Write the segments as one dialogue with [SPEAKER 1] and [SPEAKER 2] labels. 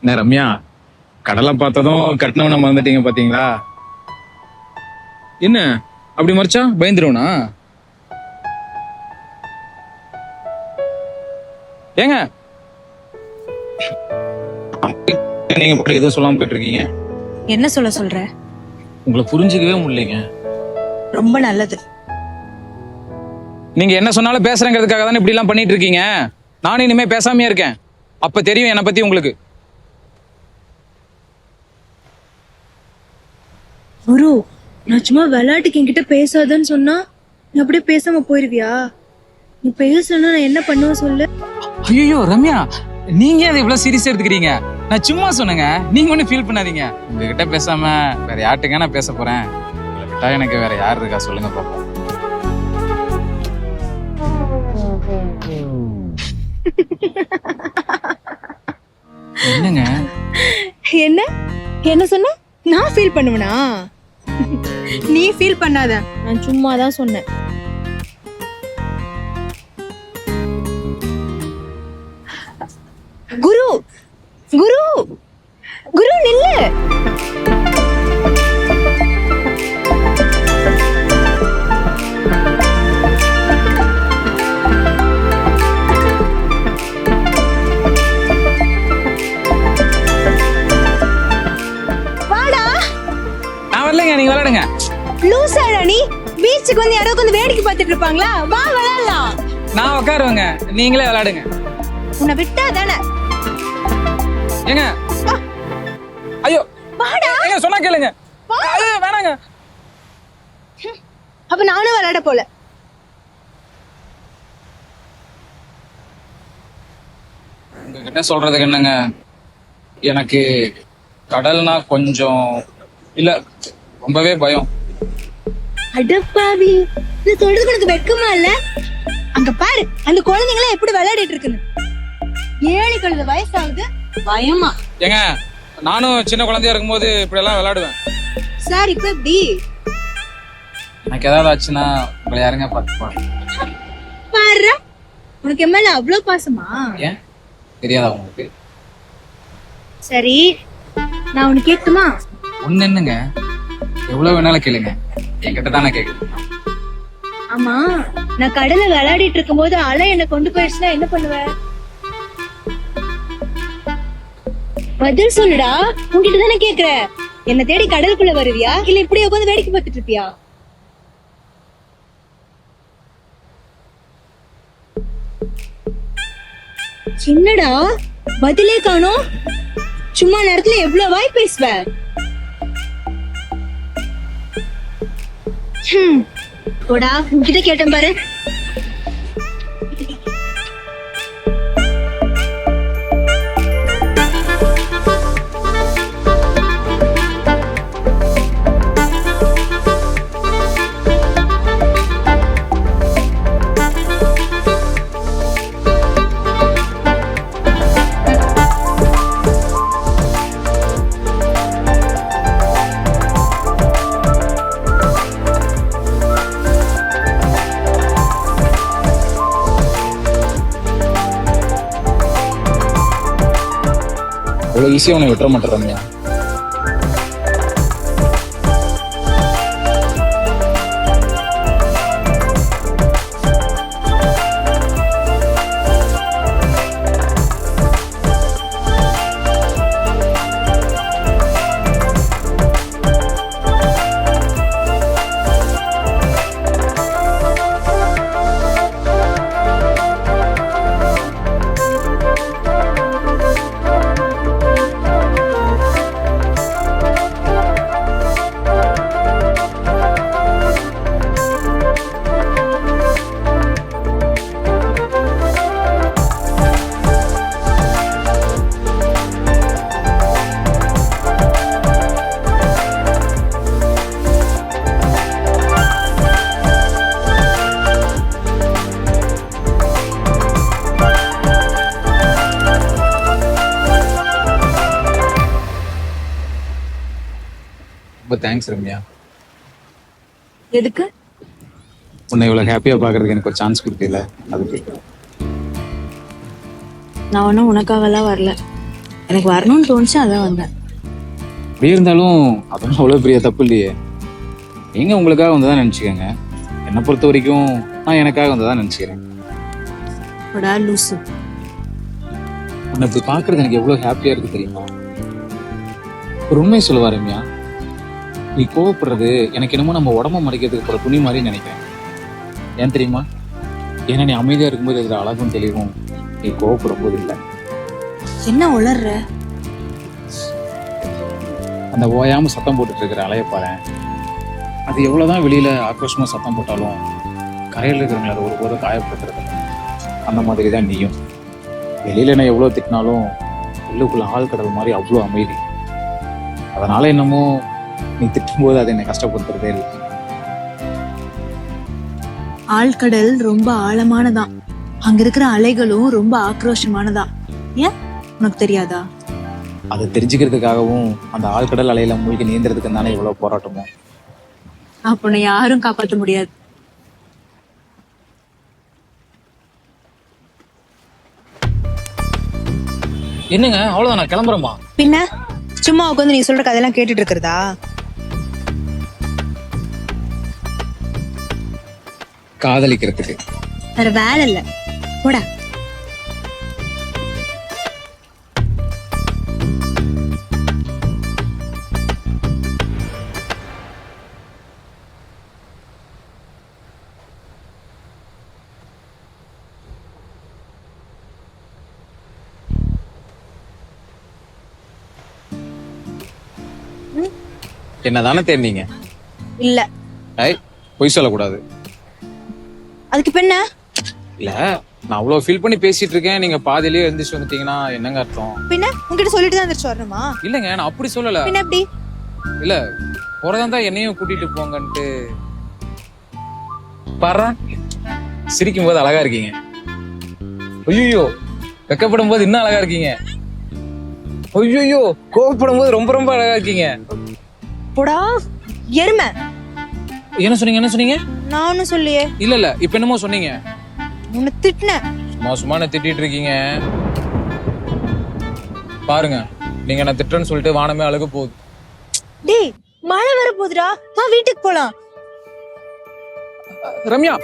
[SPEAKER 1] என்ன ரம்யா, கடலை பார்த்ததும் கட்டினவனை மறந்துட்டீங்க பாத்தீங்களா? என்ன அப்படி மறைச்சா பயந்துருவனா? ஏங்க நீங்க மட்டும் எதுவும் சொல்லாம போயிட்டு இருக்கீங்க?
[SPEAKER 2] என்ன சொல்ற?
[SPEAKER 1] உங்களை புரிஞ்சுக்கவே முடியலைங்க.
[SPEAKER 2] ரொம்ப நல்லது.
[SPEAKER 1] நீங்க என்ன சொன்னாலும் பேசுறேங்கிறதுக்காக தானே இப்படி எல்லாம் பண்ணிட்டு இருக்கீங்க. நானும் இனிமே பேசாமையே இருக்கேன். அப்ப தெரியும் என்னை பத்தி உங்களுக்கு.
[SPEAKER 2] குரு, நான் சும்மா விளையாட்டுக்கு என்கிட்ட பேசாதன்னு சொன்னா நீ அப்படியே பேசாம போயிருவியா? நீ பேசணும்னா நான் என்ன பண்ணுவேன் சொல்லு.
[SPEAKER 1] ஐயோ ரம்யா, நீங்க அதை இவ்வளவு சீரியஸா எடுத்துக்கிறீங்க? நான் சும்மா சொன்னேங்க, நீங்க ஒன்னும் ஃபீல் பண்ணாதீங்க. உங்ககிட்ட பேசாம வேற யார்ட்டுங்க நான் பேச போறேன்? உங்களை விட்டா எனக்கு வேற யார் இருக்கா சொல்லுங்க பாப்போம். என்னங்க
[SPEAKER 2] என்ன என்ன சொன்ன? நான் ஃபீல் பண்ணுவேனா? நீ ஃபீல் பண்ணாத, நான் சும்மா தான் சொன்னேன். குரு குரு குரு நில்லு. வாடா.
[SPEAKER 1] நான் வரலைங்க, நீங்க விளையாடுங்க.
[SPEAKER 2] லூசாடா நீ? பீச்சுக்கு வந்து யாரோ வந்து வேடிக்கை பார்த்துட்டு இருப்பாங்களா? வா விளையாடலாம்.
[SPEAKER 1] நான் உட்காருவேங்க, நீங்களே விளையாடுங்க.
[SPEAKER 2] உன்னை விட்டா தானே.
[SPEAKER 1] ஏங்க ஐயோ
[SPEAKER 2] வாடா.
[SPEAKER 1] ஏங்க சொன்னா கேளுங்க. ஐயோ, வேணாங்க.
[SPEAKER 2] அப்ப நானும் விளையாட போல.
[SPEAKER 1] உங்ககிட்ட சொல்றதுக்கு என்னங்க, எனக்கு கடல்னா கொஞ்சம் இல்ல ரொம்பவே பயம்.
[SPEAKER 2] அடப்பாவி, இது சொல்றதுக்கு உனக்கு வெக்கமா இல்ல? அங்க பாரு, அந்த குழந்தைங்கள எப்படி விளையாடிட்டு இருக்குன்னு. 7 கழுத வயசாகுது, பயமா?
[SPEAKER 1] ஏங்க நானும் சின்ன குழந்தையா இருக்கும்போது இப்படி எல்லாம் விளையாடுவேன்.
[SPEAKER 2] சார் இப்ப எப்படி?
[SPEAKER 1] எனக்கு ஏதாவது ஆச்சுன்னா உங்களை யாருங்க பார்த்துப்பாங்க?
[SPEAKER 2] பாரு, உனக்கு என் மேல அவ்வளவு பாசமா?
[SPEAKER 1] ஏன் தெரியாதா உங்களுக்கு?
[SPEAKER 2] சரி, நான் உனக்கு கேட்குமா?
[SPEAKER 1] ஒண்ணு என்னங்க, எவ்வளவு வேணாலும் கேளுங்க, என்கிட்ட தானே கேக்குது.
[SPEAKER 2] ஆமா, நான் கடல்ல விளையாடிட்டு இருக்கும் போது அலை என்ன கொண்டு போயிடுச்சுன்னா என்ன பண்ணுவ? பதில் சொல்லுடா, உன்கிட்ட தானே கேக்குற. என்ன தேடி கடலுக்குள்ள வருவியா, இல்ல இப்படி உட்காந்து வேடிக்கை பார்த்துட்டு இருப்பியா? என்னடா பதிலே காணோம்? சும்மா நேரத்துல எவ்வளவு வாய் பேசுவ? போடா, உன்கிட்ட கேட்டேன் பாரு.
[SPEAKER 1] அவ்வளவு ஈஸியா உன்னை விட்டுற மாட்டேன் ரம்யா. ரொம்ப தேங்க்ஸ் ரம்யா.
[SPEAKER 2] எதுக்கு?
[SPEAKER 1] உன்னை இவ்வளவு ஹாப்பியா பாக்குறதுக்கு எனக்கு ஒரு சான்ஸ் கொடுத்தீல, அதுக்கு.
[SPEAKER 2] நான் ஒன்னும் உனக்காக எல்லாம் வரல. எனக்கு வரணும்னு தோணுச்சு, அதான் வந்தேன்.
[SPEAKER 1] அப்படியே இருந்தாலும் அதெல்லாம் அவ்வளோ பெரிய தப்பு இல்லையே. நீங்க உங்களுக்காக வந்ததான் நினைச்சுக்கோங்க. என்னை பொறுத்த வரைக்கும் நான் எனக்காக வந்ததான் நினைச்சுக்கிறேன்.
[SPEAKER 2] போடா லூசு.
[SPEAKER 1] உன்னை இப்படி பாக்குறது எனக்கு எவ்வளவு ஹாப்பியா இருக்கு தெரியுமா? ஒரு உண்மையை சொல்லுவா ரம்யா, நீ கோவப்படுறது எனக்கு என்னமோ நம்ம உடம்ப மறைக்கிறதுக்கு போற துணி மாதிரி நினைக்கிறேன். ஏன் தெரியுமா? ஏன்னா நீ அமைதியா இருக்கும்போது இதுல அழகும் தெளிவும் நீ கோவப்படும் போது இல்லை.
[SPEAKER 2] என்ன உளர்ற?
[SPEAKER 1] அந்த ஓயாம சத்தம் போட்டுட்டு இருக்கிற அலைய பாரு. அது எவ்வளவுதான் வெளியில ஆக்ரோஷமா சத்தம் போட்டாலும் கரையில் இருக்கிறவங்களை அதை ஒருபோதும் காயப்படுத்துறது இல்லை. அந்த மாதிரி தான் நீயும். வெளியில நான் எவ்வளவு திட்டினாலும் உள்ளுக்குள்ள ஆழ்கடல் மாதிரி அவ்வளோ அமைதி. அதனால என்னமோ நீ திட்டும்போது அது என்னை கஷ்டப்படுத்துறதே இல்லை.
[SPEAKER 2] ஆழ்கடல் ரொம்ப ஆழமானதான், அங்க இருக்கிற அலைகளும் ரொம்ப ஆக்ரோஷமானதான். ஏன் உனக்கு தெரியாதா?
[SPEAKER 1] அதை தெரிஞ்சுக்கிறதுக்காகவும் அந்த ஆழ்கடல் அலையில மூழ்கி நீந்திரத்துக்கு தானே இவ்வளவு போராட்டமோ.
[SPEAKER 2] அப்ப உன்னை யாரும் காப்பாற்ற முடியாது.
[SPEAKER 1] என்னங்க அவ்வளவுதான், நான் கிளம்புறேமா.
[SPEAKER 2] பின்ன சும்மா உட்காந்து நீ சொல்ற கதையெல்லாம் கேட்டுட்டு இருக்கிறதா?
[SPEAKER 1] காதலிக்கிறதுக்கு
[SPEAKER 2] வேற வேலை இல்ல, போடா.
[SPEAKER 1] என்னதானே தேர்ந்தீங்க?
[SPEAKER 2] இல்ல.
[SPEAKER 1] பொய் சொல்லக்கூடாது.
[SPEAKER 2] அதுக்கு பின்ன
[SPEAKER 1] இல்ல, நான் அவ்வளவு ஃபீல் பண்ணி பேசிட்டு இருக்கேன், நீங்க பாதியிலேயே எழுந்திரிச்சு வந்துட்டீங்கன்னா என்னங்க அர்த்தம்?
[SPEAKER 2] பின்ன உங்ககிட்ட சொல்லிட்டு தான் எந்திரிச்சு வரணுமா?
[SPEAKER 1] இல்லங்க, நான் அப்படி சொல்லல.
[SPEAKER 2] பின்ன எப்படி?
[SPEAKER 1] இல்ல, போறதா என்னையும் கூட்டிட்டு போங்கன்ட்டு. பாரு, சிரிக்கும் போது அழகா இருக்கீங்க. ஐயோ, வெக்கப்படும் போது இன்னும் அழகா இருக்கீங்க. ஐயோ, கோவப்படும் போது ரொம்ப ரொம்ப அழகா இருக்கீங்க.
[SPEAKER 2] போடா எருமை.
[SPEAKER 1] என்ன சொன்னீங்க? என்ன சொன்னீங்க?
[SPEAKER 2] நான் ஒண்ணும் சொல்லியே.
[SPEAKER 1] இல்ல இல்ல, இப்ப என்னமோ சொன்னீங்க.
[SPEAKER 2] உன்னை திட்டினேன்.
[SPEAKER 1] சும்மா திட்டிட்டு இருக்கீங்க. பாருங்க, நீங்க நான் திட்டுறேன்னு சொல்லிட்டு வானமே அழுக போகுது.
[SPEAKER 2] டேய், மழை வர போகுதுடா, வா வீட்டுக்கு போலாம்.
[SPEAKER 1] ரம்யா,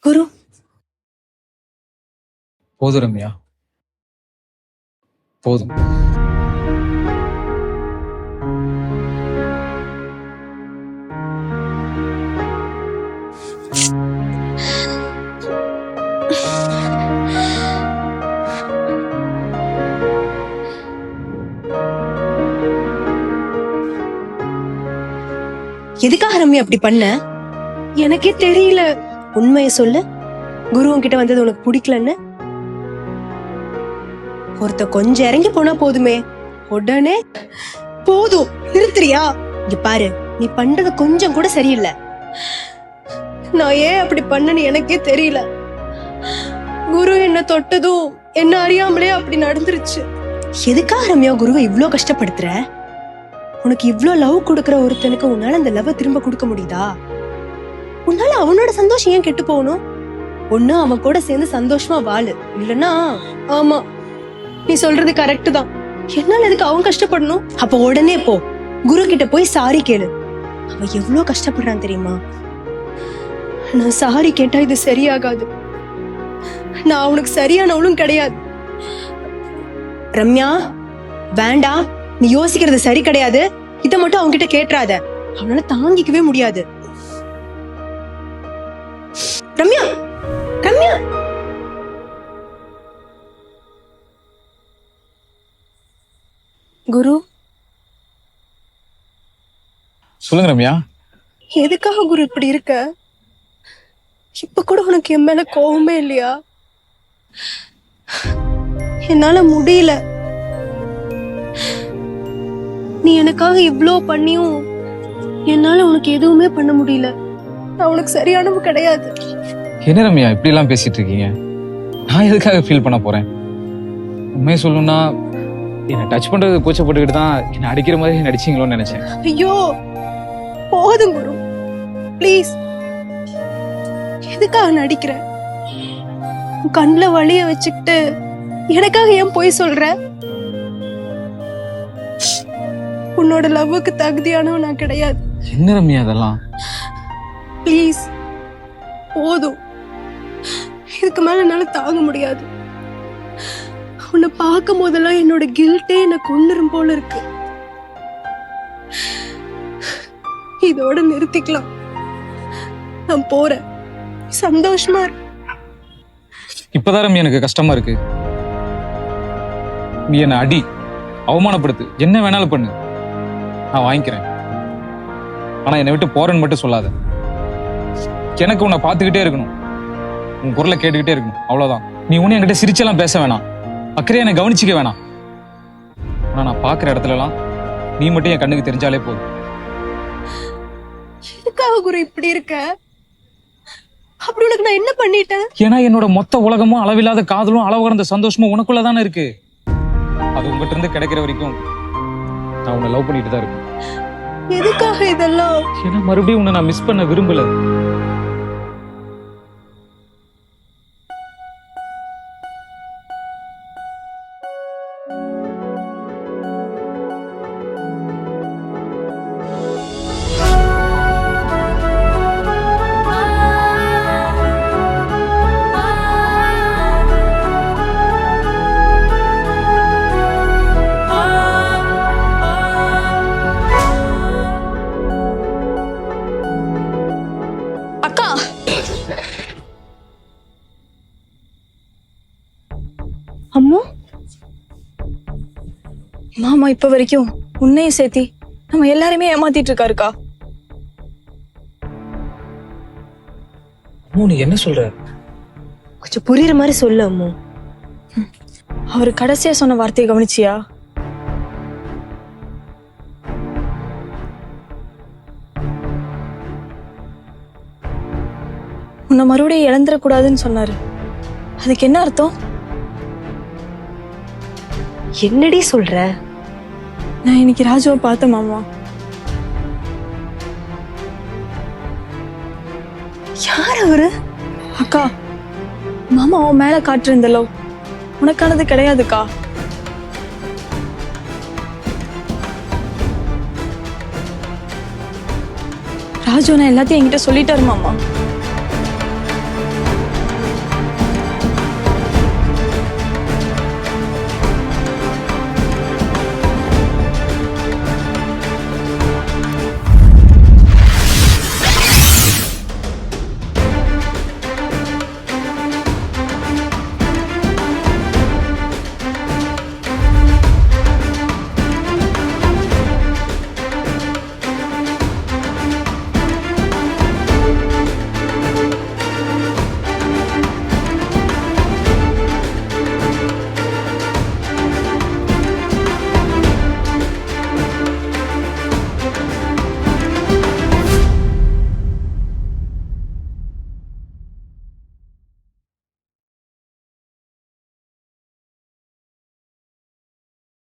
[SPEAKER 2] குரு,
[SPEAKER 1] போதும் ரம்யா, போதும்.
[SPEAKER 2] எதுக்காக ரம்யா அப்படி பண்ண? எனக்கே தெரியல. உண்மையை சொல்லு, குரு உன்கிட்ட வந்தது உனக்கு பிடிக்கலன்னு. ஒருத்த கொஞ்சம் இறங்கி போனா போதுமே, உடனே போதும் நிறுத்துறியா? இங்க பாரு, நீ பண்றது கொஞ்சம் கூட சரியில்லை. நான் ஏன் அப்படி பண்ணனு எனக்கே தெரியல. குரு என்ன தொட்டதும் என்ன அறியாமலே அப்படி நடந்துருச்சு. எதுக்காக ரம்யா குருவை இவ்ளோ கஷ்டப்படுத்துற? உனக்கு இவ்ளோ லவ் கொடுக்கற ஒருத்தனுக்கு உன்னால அந்த லவ் திரும்ப கொடுக்க முடியுதா? உன்னால அவனோட சந்தோஷம் ஏன் கெட்டு போகணும்? ஒண்ணு அவன் கூட சேர்ந்து சந்தோஷமா வாழு, இல்லன்னா ஆமா நீ சொல்றது கரெக்ட் தான், என்னால எதுக்கு அவன் கஷ்டப்படணும்? அப்ப உடனே போ, குரு கிட்ட போய் சாரி கேளு. அவன் எவ்வளவு கஷ்டப்படுறான் தெரியுமா? நான் சாரி கேட்டா இது சரியாகாது. நான் அவனுக்கு சரியானவளும் கிடையாது. ரம்யா வேண்டாம், நீ யோசிக்கிறது சரி கிடையாது. இத மட்டும் அவங்க கிட்ட கேட்றாத, அவனால தாங்கிக்கவே முடியாது. ரம்யா ரம்யா குரு,
[SPEAKER 1] சொல்லுங்க ரம்யா.
[SPEAKER 2] எதுக்காக குரு இப்படி இருக்க? இப்ப கூட உனக்கு என் மேல கோவமே இல்லையா? என்னால முடியல. நீ எனக்காக இவ்ளோ பண்ணியும் என்னால உனக்கு எதுவுமே பண்ண முடியல. நான் உனக்கு சரியானவு கிடையாது.
[SPEAKER 1] என்ன ரம்யா இப்படி எல்லாம் பேசிட்டு இருக்கீங்க? நான் எதுக்காக ஃபீல் பண்ண போறேன்? உண்மையை சொல்லணும்னா என்னை டச் பண்றது கூச்சப்பட்டுக்கிட்டு தான் என்னை அடிக்கிற மாதிரி நடிச்சீங்களோன்னு நினைச்சேன்.
[SPEAKER 2] ஐயோ போதும் குரு, ப்ளீஸ். எதுக்காக நடிக்கிற? உன் கண்ணுல வலிய வச்சுக்கிட்டு எனக்காக ஏன் போய் சொல்ற? உன்னோட லவ்வுக்கு தகுதியானவன் நான் கிடையாது.
[SPEAKER 1] என்ன ரம்யா அதெல்லாம்?
[SPEAKER 2] ப்ளீஸ் போதும், இதுக்கு மேல என்னால தாங்க முடியாது. உன்னை பார்க்கும் போதெல்லாம் என்னோட கில்ட்டே என்ன கொன்னுரும் போல இருக்கு. இதோட நிறுத்திக்கலாம். நான் போறேன், சந்தோஷமா இரு.
[SPEAKER 1] இப்பதான் ரம்யா எனக்கு கஷ்டமா இருக்கு. நீ என்ன அடி, அவமானப்படுத்து, என்ன வேணாலும் பண்ணு, நான் வாங்கிக்கிறேன். ஆனா என்னை விட்டு போறேன்னு மட்டும் சொல்லாத. எனக்கு உன்னை பார்த்துக்கிட்டே இருக்கணும், உன் குரலை கேட்டுக்கிட்டே இருக்கணும், அவ்வளவுதான். நீ ஒன்னும் என்கிட்ட சிரிச்செல்லாம் பேச வேணாம், அக்கறையா என்னை கவனிச்சிக்க வேணாம். ஆனா நான் பாக்குற இடத்துல எல்லாம் நீ மட்டும் என் கண்ணுக்கு தெரிஞ்சாலே போதும்.
[SPEAKER 2] எதுக்காக குரு இப்படி இருக்க? அப்படி உனக்கு நான் என்ன பண்ணிட்டேன்?
[SPEAKER 1] ஏன்னா என்னோட மொத்த உலகமும் அளவில்லாத காதலும் அளவு கடந்த சந்தோஷமும் உனக்குள்ளதானே இருக்கு. அது உங்ககிட்ட இருந்து கிடைக்கிற வரைக்கும் நான் உன்னை லவ் பண்ணிட்டு தான் இருக்கேன்.
[SPEAKER 2] எதுக்காக இதெல்லாம்?
[SPEAKER 1] ஏன்னா மறுபடியும் உன்னை நான் மிஸ் பண்ண விரும்பல.
[SPEAKER 2] அம்மா,
[SPEAKER 3] மாமா இப்ப வரைக்கும் உன்னையும் சேர்த்தி நம்ம எல்லாருமே ஏமாத்திட்டு இருக்காருக்கா.
[SPEAKER 1] நீ என்ன சொல்ற?
[SPEAKER 2] கொஞ்சம் புரியுற மாதிரி சொல்லு அம்மு.
[SPEAKER 3] அவரு கடைசியா சொன்ன வார்த்தையை கவனிச்சியா? உன்னை மறுபடியும் இழந்துடக்கூடாதுன்னு சொன்னாரு. அதுக்கு என்ன அர்த்தம்?
[SPEAKER 2] என்னடி சொல்ற?
[SPEAKER 3] நான் இன்னைக்கு ராஜுவை பார்த்தேன் மாமா.
[SPEAKER 2] யார் அவரு?
[SPEAKER 3] அக்கா, மாமா அவன் மேல காட்டுற லவ் உனக்கானது கிடையாதுக்கா. ராஜு நான் எல்லாத்தையும் என்கிட்ட சொல்லிட்டாரு மாமா.